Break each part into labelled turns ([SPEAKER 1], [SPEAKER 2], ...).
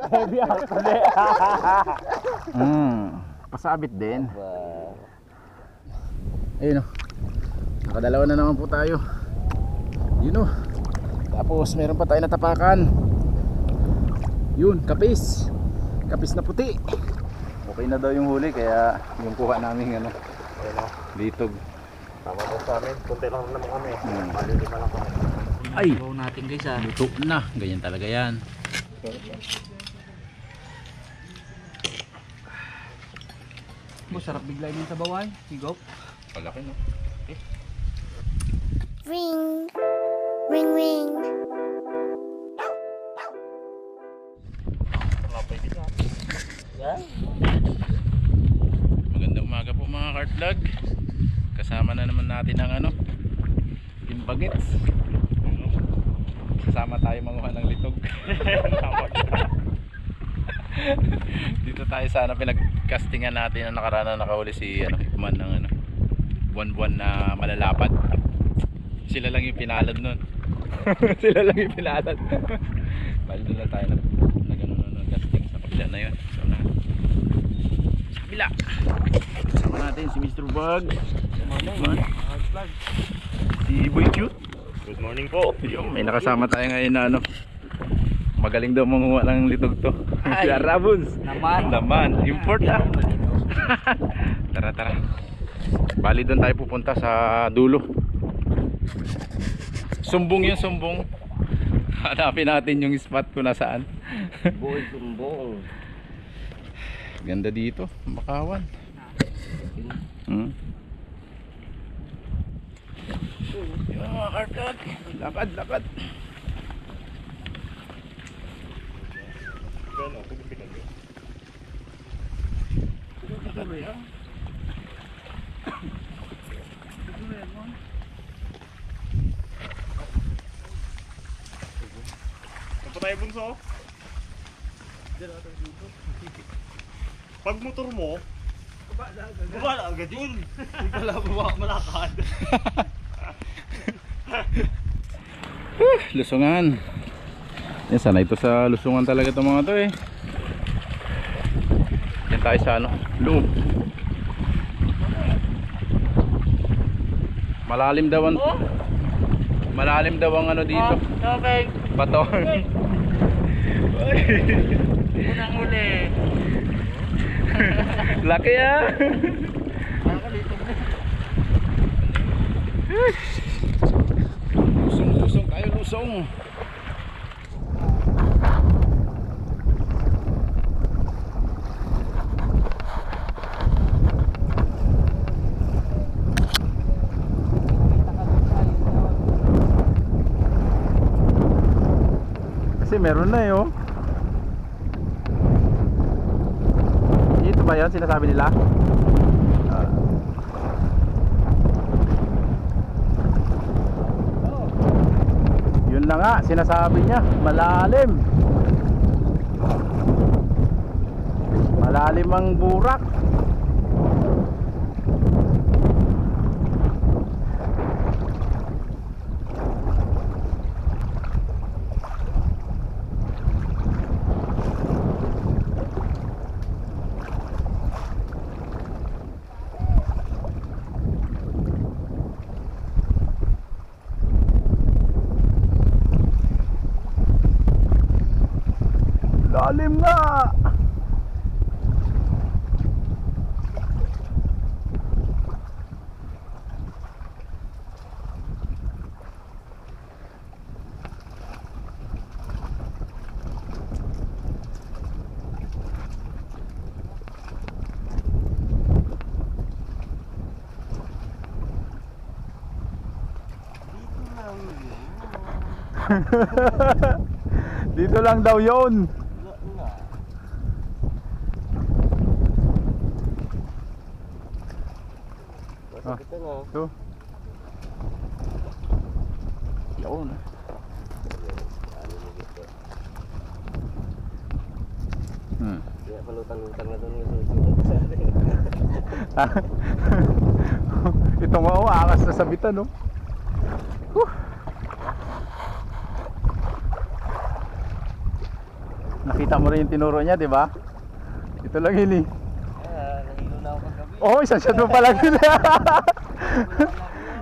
[SPEAKER 1] Heavy ako kundi. Pasabit din. Ayun o. Nakadalawa na naman po tayo. Yun o. Tapos meron pa tayo natapakan. Yun, kapis. Kapis na puti. Okay na daw yung huli kaya yung kuha namin ano, litog.
[SPEAKER 2] Tama po sa amin, kunti lang naman kami. Malilima lang kami.
[SPEAKER 1] Ay!
[SPEAKER 3] Bawa natin guys ha.
[SPEAKER 1] Luto na, ganyan talaga yan.
[SPEAKER 3] Sarap bigla yun sa baway. Higop.
[SPEAKER 1] Palaki no?
[SPEAKER 4] Ring, ring, ring.
[SPEAKER 1] Magandang umaga po mga kartlog. Kasama na naman natin ang ano, Timbagets. Kasama tayo manguha ng litog. Dito tayo sa ano, pinagcastingan natin ang nakaraan na nakahuli si ano, Hikman ng ano, buwan-buwan na malalapad. Sila lang yung pinalad nun. Sila lang yung pinalad. Bali doon lang tayo nag casting sa kapila na yun. So na sa kabila sama natin si Mr. Bug, si Boy Cute.
[SPEAKER 2] Good morning po.
[SPEAKER 1] May nakasama tayo ngayon na ano, magaling daw manguha ng litog to. Si Arabons naman import ah. Tara. Bali doon tayo pupunta sa dulo. Sumbong yung sumbong. Hanapin natin yung spot kung nasaan.
[SPEAKER 3] Boy sumbong.
[SPEAKER 1] Ganda dito, Makawan. Yung mga kartag. Lakad.
[SPEAKER 2] Ano tayo bunso? Pag motor mo, baba na agad yun. Hindi ka lang baba malakad.
[SPEAKER 1] Lusungan. Yan, sana ito sa lusungan talaga itong mga to eh. Yan tayo sa ano, loob. Malalim daw ang ano dito.
[SPEAKER 3] Okay.
[SPEAKER 1] Patong.
[SPEAKER 3] Unang huli.
[SPEAKER 1] Laki ah. Lusong tayo, lusong. Kasi meron na eh oh. Ito ba yan sinasabi nila? Yun na nga sinasabi niya, malalim. Malalim ang burak. Lalim nga. Dito lang daw yun. Ah, ito. Yun.
[SPEAKER 2] Kaya palutang-lutang na doon.
[SPEAKER 1] Ito nga oh, angas na sabitan no. Nakita mo rin yung tinuro niya, di ba? Ito lang yun eh.
[SPEAKER 2] Nahilo na ako kagabi.
[SPEAKER 1] Oh, isang shot mo pa lang yun.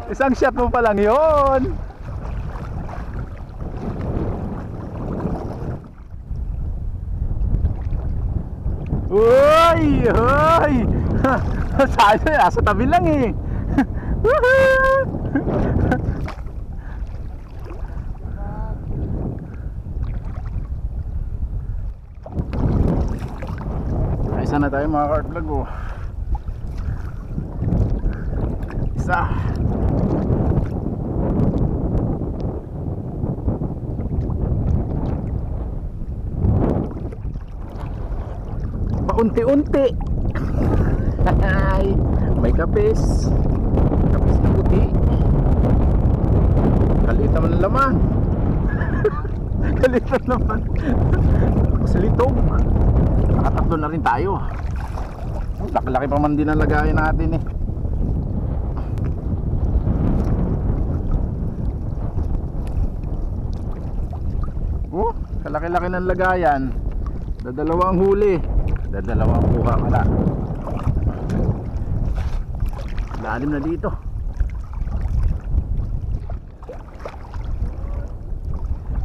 [SPEAKER 1] Isang shot mo pa lang yun. Uy! Uy! Sabi, nasa tabi lang eh. Ay, isa na tayo mga kart vlog oh. Isa. Paunti-unti. May kapis. Kapis na puti. Kalita man ang laman. Kalita naman. Silitong. Nakatatlo na rin tayo. Laki-laki pa man din ang lagayan natin eh. Kalaki-laki ng lagayan. Dadalawang huli. Dadalawang kuha pala. Lalim na dito.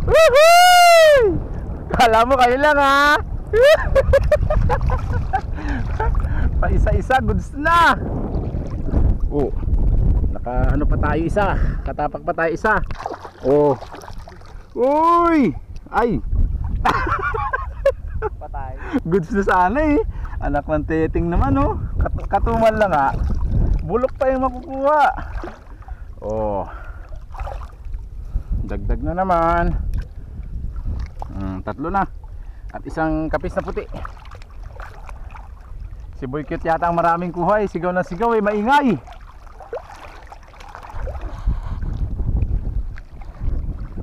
[SPEAKER 1] Woohoo! Kala mo kayo lang ha. Pa isa-isa goods na. Oh. Naka ano pa tayo isa. Katapak pa tayo isa. Oh. Uy! Ay.
[SPEAKER 2] Patay.
[SPEAKER 1] Goods na sana eh. Anak ng teting naman oh. Katuman lang ha. Bulok pa yung makukuha. Oh. Dagdag na naman. Tatlo na. At isang kapis na puti. Si Boy Cute yata ang maraming kuha eh. Sigaw na sigaw eh. Maingay.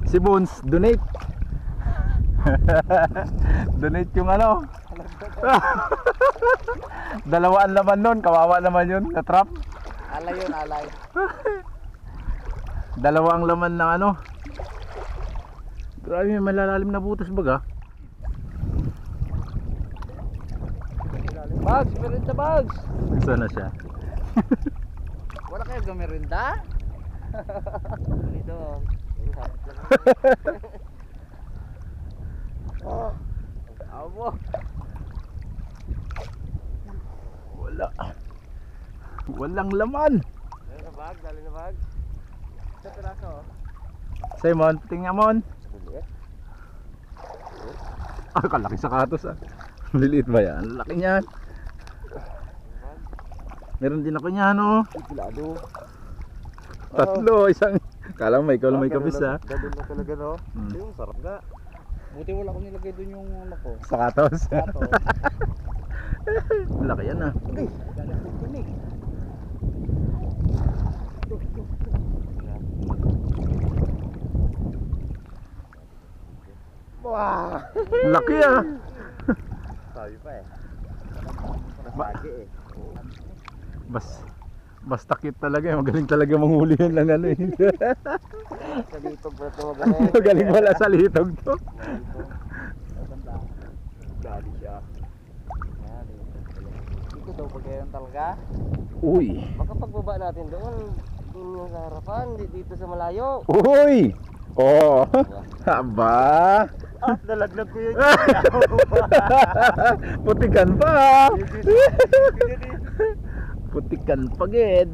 [SPEAKER 1] Si Bones, donate. Donate yung ano. Dalawaan laman nun. Kawawa naman yun. Na trap.
[SPEAKER 2] Alay yun, alay.
[SPEAKER 1] Dalawang laman ng ano. Grabe, may malalalim na butas baga.
[SPEAKER 2] Bags, merinda bags.
[SPEAKER 1] Saan na siya?
[SPEAKER 2] Wala kayo gamerinda? Dito. Oh. Abo.
[SPEAKER 1] Wala. Walang laman.
[SPEAKER 2] Dali na bag, dali na bag. Sa piraso.
[SPEAKER 1] Simon, tingnan mo. Ah, kalaki sa katos ah. Liliit ba yan? Laki niyan. Meron din ako niyan oh.
[SPEAKER 2] Pilado.
[SPEAKER 1] Tatlo, isang. Kala mo ikaw lang may kapis ah.
[SPEAKER 2] Dadun na talaga no. Yung sarap nga. Buti wala ko nilagay doon yung ano ko.
[SPEAKER 1] Sa katos.
[SPEAKER 2] Sato.
[SPEAKER 1] Laki yan ah.
[SPEAKER 2] Okay. Galing ko tinig. Wah.
[SPEAKER 1] Laki ah.
[SPEAKER 2] Sabi pa eh. Masagi eh.
[SPEAKER 1] Basta cute talaga eh. Magaling talaga manghuli yan lang ano eh.
[SPEAKER 2] Sa litog pa ito magaling.
[SPEAKER 1] Magaling wala sa litog to.
[SPEAKER 2] Gali siya. Dito daw pag yan talaga.
[SPEAKER 1] Uy.
[SPEAKER 2] Baka pagbaba natin doon. Doon sa harapan. Dito sa malayo.
[SPEAKER 1] Uy. Oh. Haba.
[SPEAKER 2] Ah, nalaglag ko yun.
[SPEAKER 1] Putikan pa. Putikan pa ged.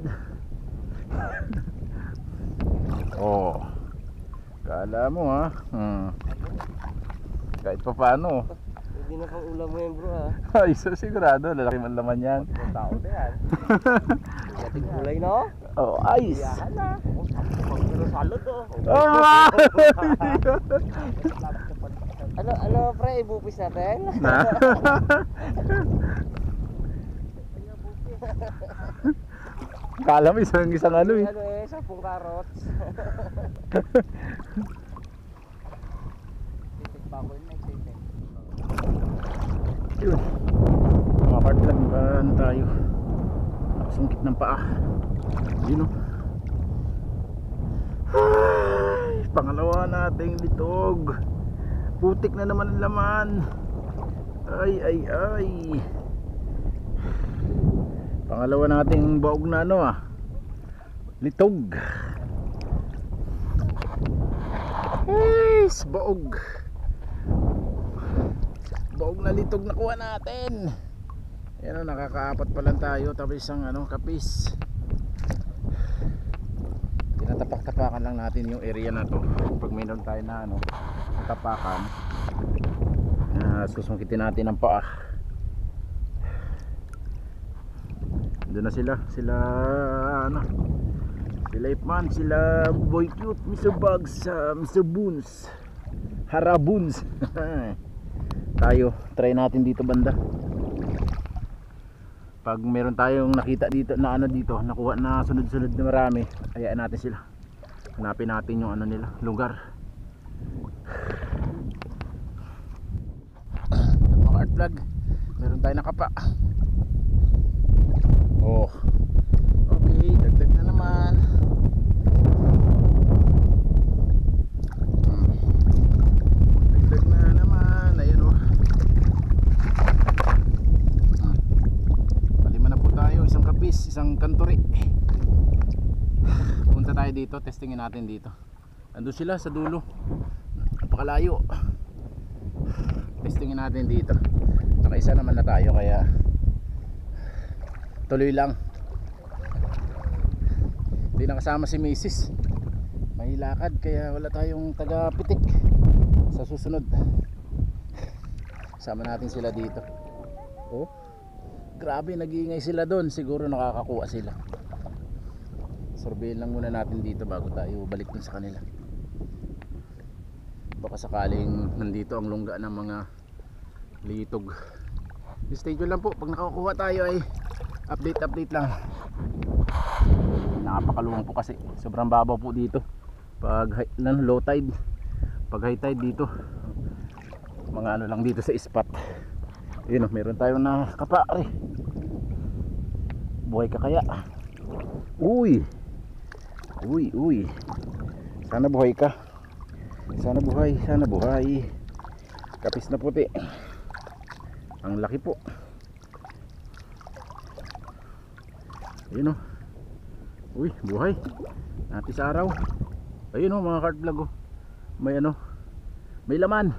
[SPEAKER 1] Oh. Kala mo ha. Kahit pa paano.
[SPEAKER 2] Hindi na pang ulam mo yan bro ha.
[SPEAKER 1] Ay, so sigurado lalaki man laman yan.
[SPEAKER 2] Ibang tao na yan. Yating kulay no?
[SPEAKER 1] Oh, ice.
[SPEAKER 2] Yahan na. Pero salad oh.
[SPEAKER 1] Ah!
[SPEAKER 2] Ano pre, ibupis natin?
[SPEAKER 1] Na. Kala mo isang ano eh.
[SPEAKER 2] Ano eh, 10 carrots. Titik pa ako yun, excited.
[SPEAKER 1] Yun. Mga part lang ano tayo. Nakasungkit ng paa. Yun o. Ay, pangalawa nating litog. Putik na naman ang laman. Ay. Pangalawa nating baog na ano litog. Yes, baog. Baog na litog na kuha natin. Ayan, nakakaapat pa lang tayo. Tapos isang kapis. Tinatapak-tapakan lang natin yung area na to. Pag mayroon tayo na natapakan, susungkitin natin ang paa. Doon na sila Ipman, sila Boy Cute, Mr. Bugs, Mr. Boons, Haraboons. Tayo, try natin dito banda. Pag meron tayong nakita dito na dito, nakuha na sunod-sunod na marami, ayaan natin sila. Hanapin natin yung nila, lugar. Mga art vlog, meron tayong nakapa. Oh. Okay, dagdag na naman. Dagdag na naman. Ayun oh. Palima na po tayo, isang kapis, isang kanturi. Punta tayo dito, testingin natin dito. Andun sila sa dulo. Napakalayo. Testingin natin dito. Nakaisa naman na tayo kaya tuloy lang. Hindi nakasama si Mrs. May lakad kaya wala tayong taga-pitik. Sa susunod sama natin sila dito. Oh, grabe, nag-iingay sila doon. Siguro nakakakuha sila. Surveyin lang muna natin dito bago tayo balik dun sa kanila. Baka sakaling nandito ang lungga ng mga litog. Stay tuned lang po. Pag nakakuha tayo ay update lang. Napakaluwang po kasi, sobrang babaw po dito pag low tide. Pag high tide dito, mga lang dito sa spot. Yun meron tayong nakapare. Buhay ka kaya? Uy, sana buhay ka. Sana buhay. Kapis na puti. Ang laki po. Ayun uy, buhay. Natin sa araw. Ayun mga cart vlog may may laman.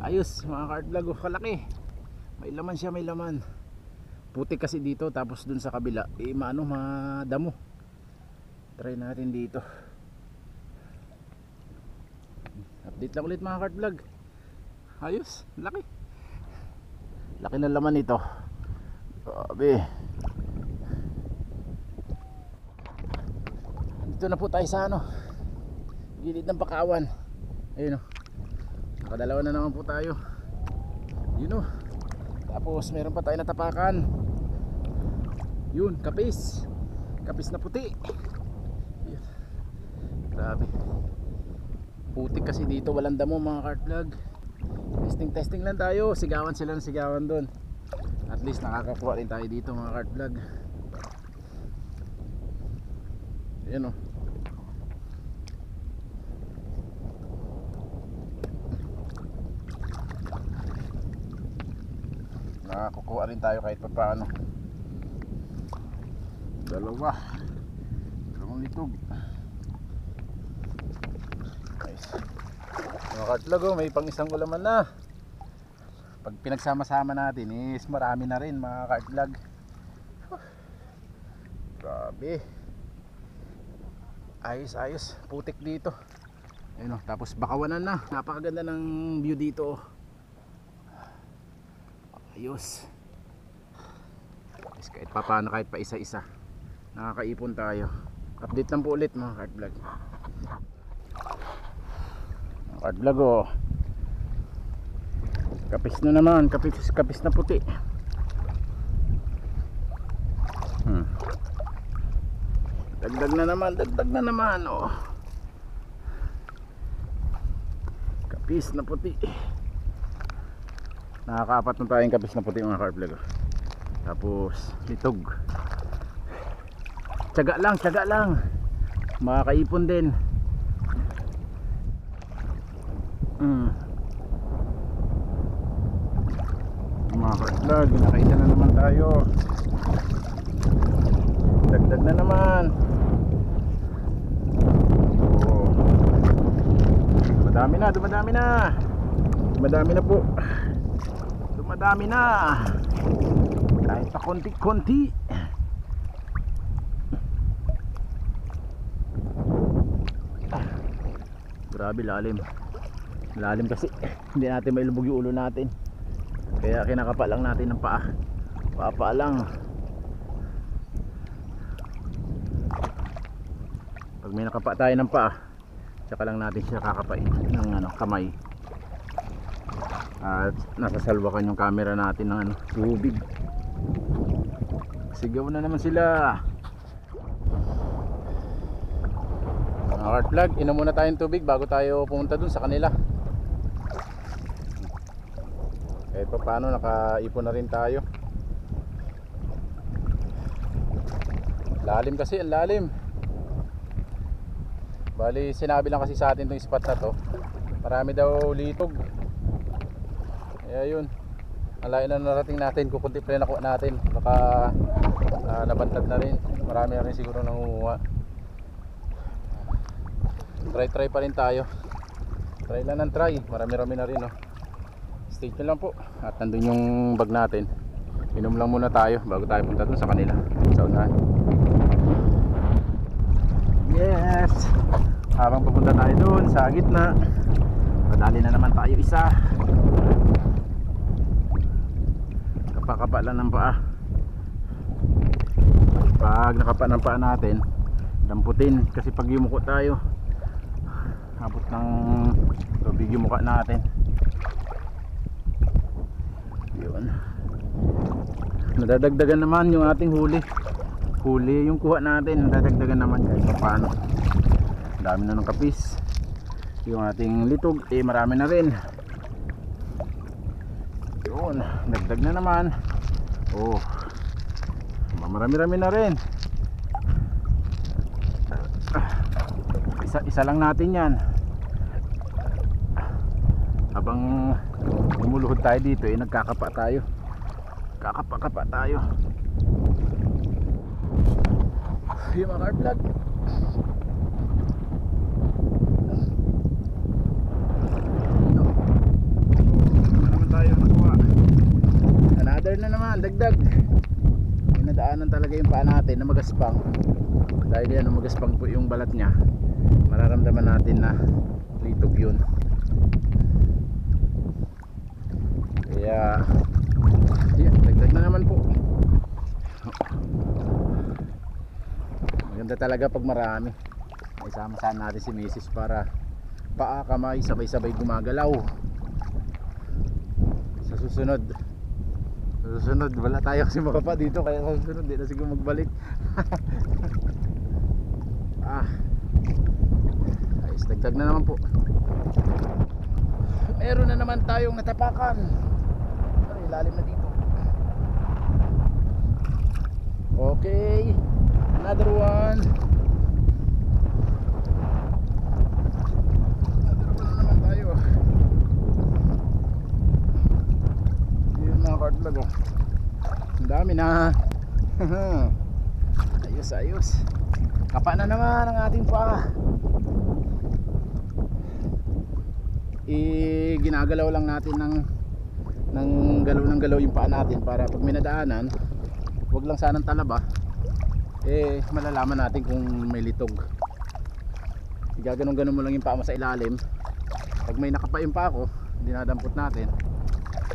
[SPEAKER 1] Ayos mga cart vlog kalaki. May laman siya, may laman. Puti kasi dito, tapos dun sa kabila madamo. Try natin dito. Update lang ulit mga cart vlog. Ayos, laki. Laki ng laman nito. Grabe. Dito na po tayo sa gilid ng Pakawan. Ayun nakadalawa na naman po tayo. Yun tapos meron pa tayo natapakan. Yun, kapis na puti. Yun. Grabe. Putik kasi dito, walang damo mga cart vlog. Testing lang tayo. Sigawan sila ng sigawan doon. At least nakakakuha rin tayo dito mga cart vlog. Ayan nakakukuha rin tayo kahit pa paano. Dalawang litog. Nice. Mga cart vlog may pang isang ulaman na. Pag pinagsama-sama natin is marami na rin mga cart vlog. Grabe. Ayos. Putik dito. Ayun tapos bakawanan na. Napakaganda ng view dito. Ayos. Kahit pa paano, kahit pa isa-isa nakakaipon tayo. Update lang po ulit mga cart vlog. Cart vlog kapis na naman, kapis na puti. Dagdag na naman kapis na puti. Nakakaapat na tayong kapis na puti mga cart vlog. Tapos litog. Tiyaga lang makakaipon din. Mga ka-vlog, nakaisa na naman tayo. Dagdag na naman. Oo. Dumadami na, dumadami na. Dumadami na po. Dumadami na. Kahit pa konti-konti. Grabe lalim. Lalim kasi hindi natin mailubog yung ulo natin. Kaya kinakapa lang natin ng paa. Paa lang. Pag may nakapa tayo ng paa, tsaka lang natin siya kakapain ng kamay. At nasasalwakan yung camera natin ng tubig. Sigaw na naman sila. Mga heart vlog, inom muna tayong tubig bago tayo pumunta dun sa kanila. Kahit pa paano nakaipon na rin tayo. Lalim kasi, ang lalim. Bali sinabi lang kasi sa atin itong spot na to, marami daw litog. Kaya yun, ang layo na narating natin. Kukunti pa rin nakuha natin. Baka nabantad na rin. Marami na rin siguro nangunguha. Try pa rin tayo. Try lang ng try. Marami na rin, oh. Stay tuned lang po. At nandun yung bag natin. Inom lang muna tayo bago tayo punta dun sa kanila, sa unahan. Yes. Habang pupunta tayo dun sa gitna, madali na naman tayo isa. Kapa lang ng paa. Pag nakapa ng paa natin, damputin. Kasi pag yumuko tayo, abot ng tubig yung mukha natin. Yun. Nadadagdagan naman yung ating huli. Huli yung kuha natin, nadadagdagan naman kahit paano. Dami na ng kapis. Yung ating litog, marami na rin. Yun, dagdag na naman. Oh, marami na rin. Isa lang natin yan. Habang lumuluhod tayo dito, nagkakapa tayo. Kakapa tayo. Yung mga car vlog. Another na naman, dagdag. May nadaanan talaga yung paa natin na magaspang. Dahil yan, magaspang po yung balat niya, mararamdaman natin na litog yun. Kaya yan, dagdag na naman po. Maganda talaga pag marami. May sama-sama natin si Mrs. para paa, kamay, sabay-sabay gumagalaw. Sa susunod wala tayo kasi makapa dito, kaya sa susunod di na siguro magbalik. Ayos, dagdag na naman po. Meron na naman tayong natapakan. Ay, lalim na dito. Okay, another one na naman tayo. Yun mga cardlag, oh. Ang dami na. Ayos. Kapa na naman ang ating paa. Ginagalaw lang natin ng galaw yung paa natin para pag may nadaanan, wag lang sanang talaba, malalaman natin kung may litog. Igaganon mo lang yung paa mo sa ilalim. Pag may nakapa yung paa ko, dinadampot natin.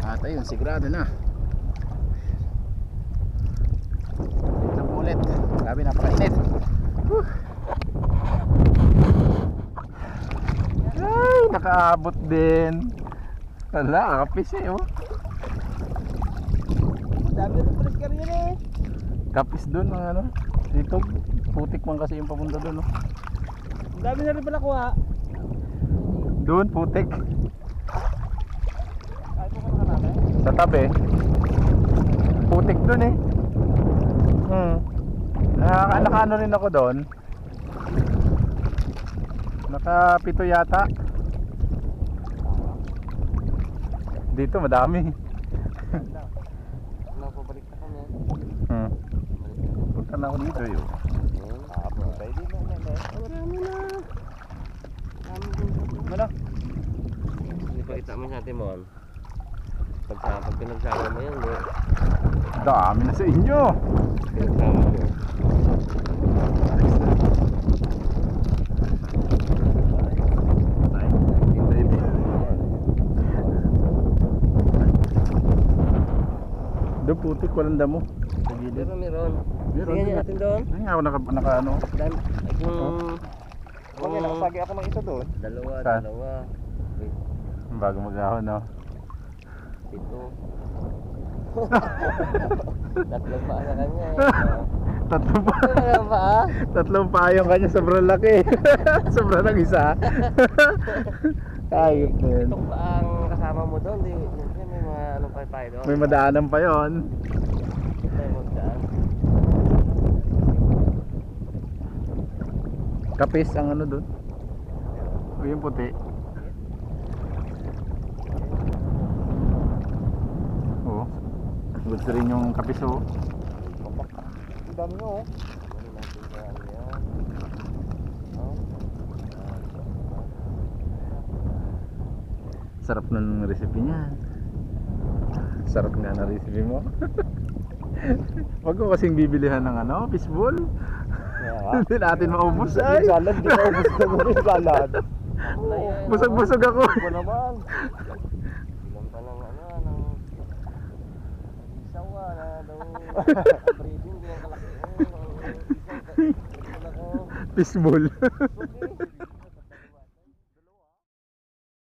[SPEAKER 1] At ayun, sigurado na. Ito po ulit. Grabe, napakainit. Ay, nakaabot din. Wala, kapis oh.
[SPEAKER 3] Dami rin pala ka rin
[SPEAKER 1] Kapis dun ang dito, putik man kasi yung papunta dun, oh.
[SPEAKER 3] Ang dami na rin pala kuha.
[SPEAKER 1] Dun, putik.
[SPEAKER 3] Ay, pupunta ka namin.
[SPEAKER 1] Sa tabi. Putik dun eh. Nakaano rin ako doon. Nakapito yata. Dito madami.
[SPEAKER 2] na pabalik na kami.
[SPEAKER 1] Hmm.
[SPEAKER 2] Balik na.
[SPEAKER 1] Punta na ako dito yun.
[SPEAKER 2] Pwede na na. Marami na. Marami din.
[SPEAKER 1] Ano?
[SPEAKER 2] Hindi pa kita mo sa atin mo. Pag pinagsama mo yan,
[SPEAKER 1] Dami na sa inyo.
[SPEAKER 2] pinagsama mo.
[SPEAKER 1] Doon putik, walang damo. Sa gilid.
[SPEAKER 2] Meron.
[SPEAKER 1] Meron.
[SPEAKER 2] Tingnan niyo natin doon.
[SPEAKER 1] Hindi nga ako naka ano.
[SPEAKER 2] Dan,
[SPEAKER 3] Kung nakasagi ako ng isa doon.
[SPEAKER 1] Saan?
[SPEAKER 2] Dalawa. Wait,
[SPEAKER 1] Bago mag-ahon, no?
[SPEAKER 2] pito. Tatlong paa na kanya eh.
[SPEAKER 1] Tatlong pa.
[SPEAKER 2] Tatlong paa?
[SPEAKER 1] Tatlong pa yung kanya, sobrang laki. sobrang lang isa. Ayop na yun.
[SPEAKER 2] Pitong paa ang kasama mo doon. Di, may mga ano pa tayo doon.
[SPEAKER 1] May madaanan pa yon.
[SPEAKER 2] Tayo magdaan.
[SPEAKER 1] Kapis ang ano doon. O yung puti. Oo. Gusto rin yung kapis, oh.
[SPEAKER 3] Ang dami nyo, oh.
[SPEAKER 2] Ano natin sa ano yan? Oh.
[SPEAKER 1] Sarap ng recipe niya. Sarap nga na recipe mo. Wag ko kasing bibilihan ng ano, fishball. Hindi natin maubos ay.
[SPEAKER 3] Salad, di ba ubus na mo rin salad?
[SPEAKER 1] Busog-busog ako.
[SPEAKER 3] Ano naman?
[SPEAKER 2] Bilang pa ng ano, ng isaw na daw breeding, bilang kalaki. Isaw, ako.
[SPEAKER 1] Fishball.
[SPEAKER 2] Okay.